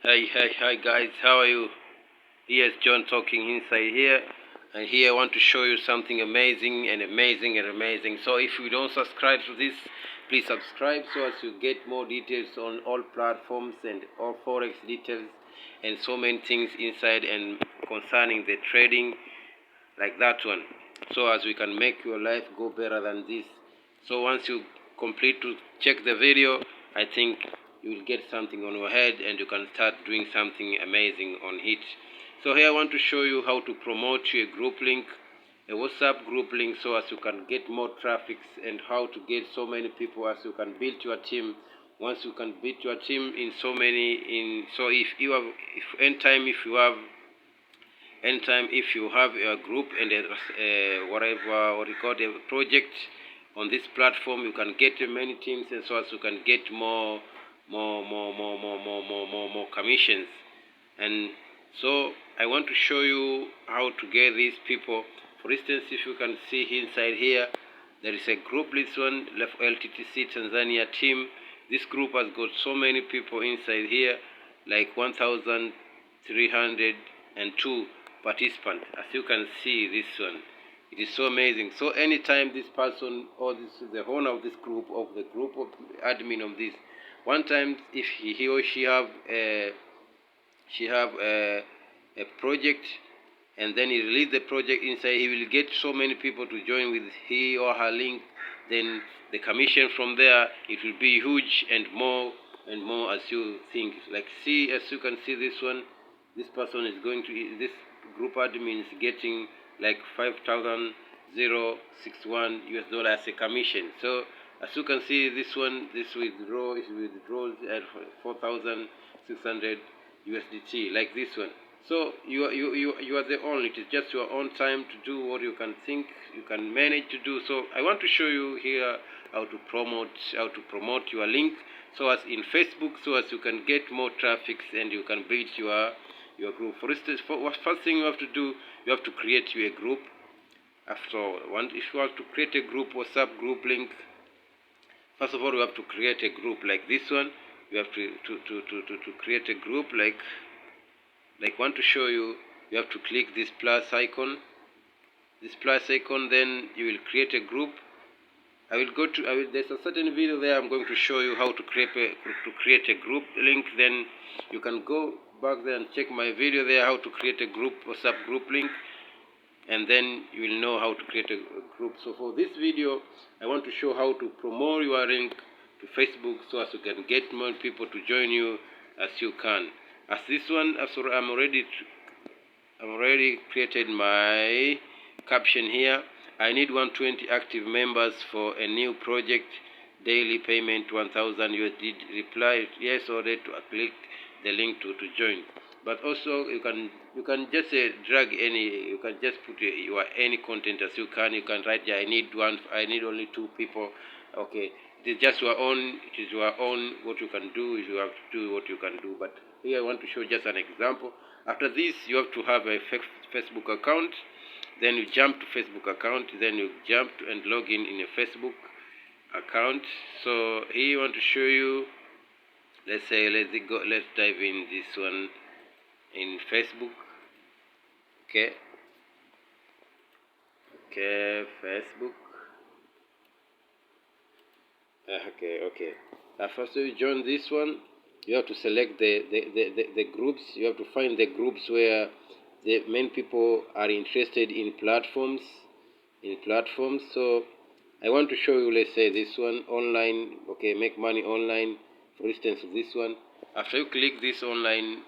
Hi guys, how are you? Here's John talking inside here, and here I want to show you something amazing. So if you don't subscribe to this, please subscribe so as you get more details on all platforms and all forex details and so many things inside and concerning the trading like that one. So as we can make your life go better than this. So once you complete to check the video, I think you will get something on your head and you can start doing something amazing on it. So here I want to show you how to promote a group link, a WhatsApp group link, so as you can get more traffic, and how to get so many people as you can build your team. Once you can build your team in so many in so if you have if anytime if you have a group and whatever what you call a project on this platform, you can get many teams, and so as you can get more commissions. And so I want to show you how to get these people. For instance, if you can see inside here, there is a group, this one left LTTC Tanzania team. This group has got so many people inside here, like 1,302 participants. As you can see, this one, it is so amazing. So anytime this person or this the owner of this group, of the group of admin of this, one time if he or she have a project, and then he release the project inside, he will get so many people to join with he or her link. Then the commission from there, it will be huge and more as you think. Like, see, as you can see, this one, this person is going to, this group admin is getting like 5,061 US dollar as a commission. So as you can see, this one, this withdraws at 4,600 USDT, like this one. So you are the only. It is just your own time to do what you can think you can manage to do. So I want to show you here how to promote your link, so as in Facebook, so as you can get more traffic and you can build your group. For instance, first thing you have to do, you have to create you a group. After one, if you want to create a group, WhatsApp group link, first of all you have to create a group like this one. You have to create a group like want to show you. You have to click this plus icon, then you will create a group. There's a certain video there. I'm going to show you how to create a group link. Then you can go back there and check my video there, how to create a group, WhatsApp group link, and then you will know how to create a group. So for this video, I want to show how to promote your link to Facebook, so as you can get more people to join you as you can. As this one, I'm already created my caption here. I need 120 active members for a new project. Daily payment 1,000 USD. Reply yes or no to click the link to join. But also you can just drag any. You can just put your any content as you can. You can write, yeah, I need only 2 people. Okay, it is just your own. It is your own. What you can do is you have to do what you can do. But here I want to show just an example. After this, you have to have a Facebook account. Then you jump to Facebook account. Then you jump to and log in a Facebook account. So here I want to show you. Let's dive in this one in Facebook. Okay, Facebook. Okay. First you join this one. You have to select the groups. You have to find the groups where the main people are interested in platforms. So I want to show you, let's say this one, online. Okay, make money online. For instance, this one. After you click this online,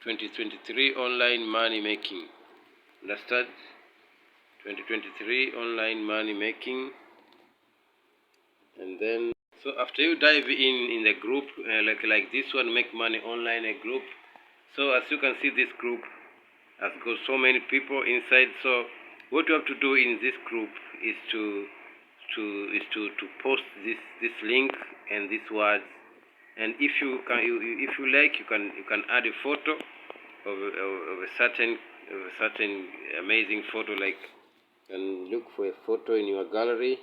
2023 online money making. Understand? 2023 online money making. And then, so after you dive in the group, like this one, make money online, a group. So as you can see, this group has got so many people inside. So what you have to do in this group is to post this link and these words. And if you like, you can add a photo of a certain amazing photo. Like, you can look for a photo in your gallery.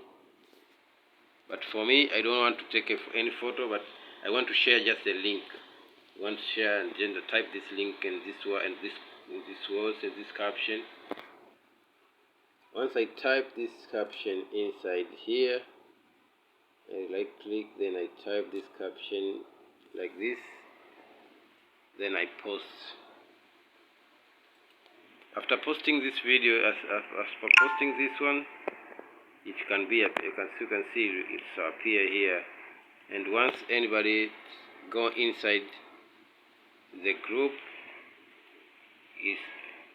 But for me, I don't want to take any photo, but I want to share just a link. want to share and gender, type this link and this word and this words and this caption. Once I type this caption inside here, I right click, then I type this caption like this, then I post. After posting this video, after posting this one, it can be you can see it's appear here. And once anybody go inside the group, is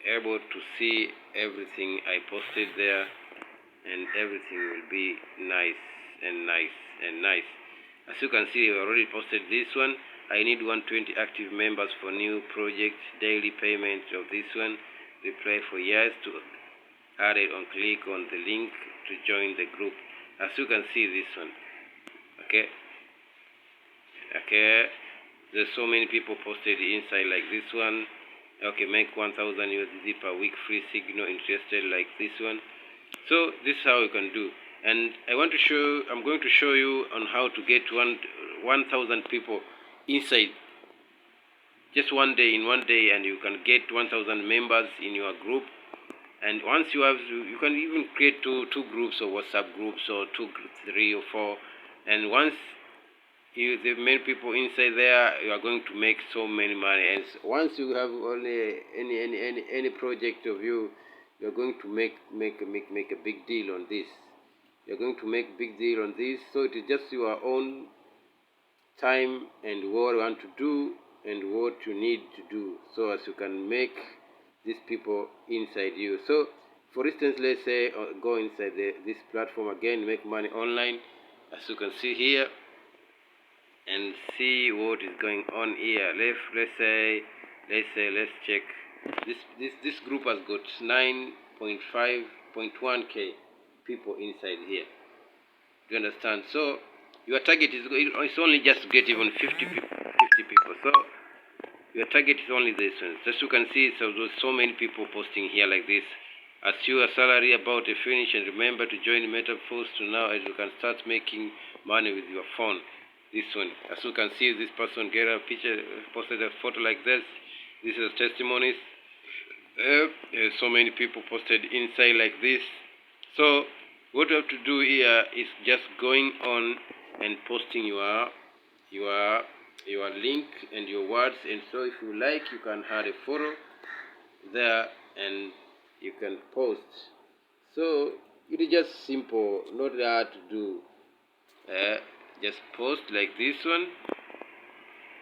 able to see everything I posted there, and everything will be nice and nice and nice. As you can see, I already posted this one. I need 120 active members for new project. Daily payment of this one. Reply for yes to add it on click on the link to join the group. As you can see this one. Okay. There's so many people posted inside like this one. Okay, make 1000 USD per week free signal, interested like this one. So this is how you can do. And I'm going to show you on how to get 1000 people inside just in one day, and you can get 1000 members in your group. And once you can even create two groups or WhatsApp groups or 2, 3 or 4. And once the many people inside there, you are going to make so many money. And once you have only any project of you, you're going to make a big deal on this. You're going to make big deal on this. So it is just your own time and what you want to do and what you need to do, so as you can make these people inside you. So for instance, let's say go inside this platform again, make money online, as you can see here, and see what is going on here. Let's check. This group has got 9.1k people inside here. Do you understand? So your target is it's only just to get even 50 people. So your target is only this one. As you can see, so there's so many people posting here like this. As your salary about to finish, and remember to join MetaForce to now, as you can start making money with your phone. This one, as you can see, this person get a picture, posted a photo like this. This is testimonies. So many people posted inside like this. So what you have to do here is just going on and posting your link and your words. And so if you like, you can add a photo there and you can post. So it is just simple, not hard to do. Just post like this one,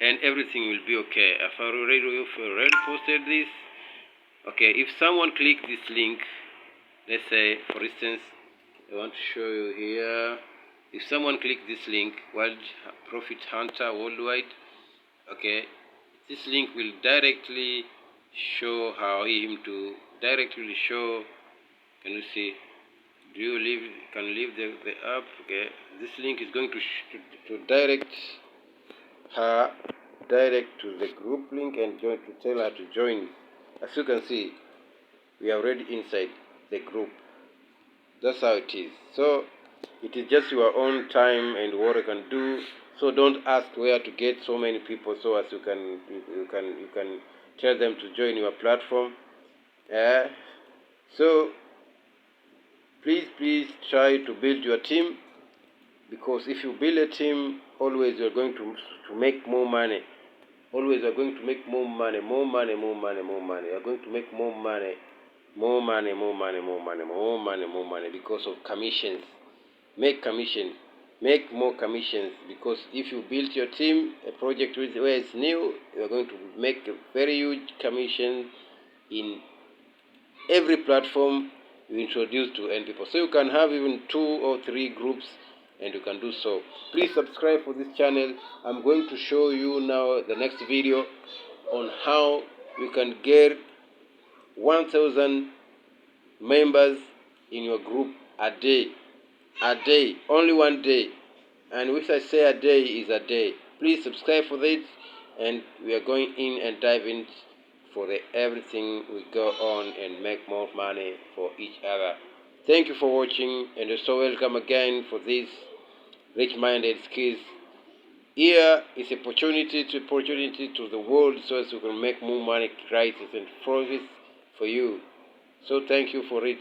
and everything will be okay. If I already posted this, okay, if someone click this link, let's say for instance, I want to show you here. If someone click this link, World Profit Hunter Worldwide, okay, this link will directly show him to directly show. Can you see? Do you leave the app? Okay, this link is going to direct her to the group link and to tell her to join. As you can see, we are already inside the group. That's how it is. So it is just your own time and what you can do. So don't ask where to get so many people, so as you can tell them to join your platform. So please try to build your team, because if you build a team, always you're going to make more money. Always you're going to make more money. You're going to make more money, because of commissions. Make more commissions, because if you build your team, a project where it's new, you're going to make a very huge commission in every platform you introduce to end people. So you can have even 2 or 3 groups, and you can do so. Please subscribe for this channel. I'm going to show you now the next video on how you can get 1000 members in your group a day, only one day. And which I say a day is a day. Please subscribe for this, and we are going in and dive in for everything we go on and make more money for each other. Thank you for watching, and you're so welcome again for this Rich Minded Skills Here is opportunity to the world, so as we can make more money, crisis and profits for you. So thank you for it.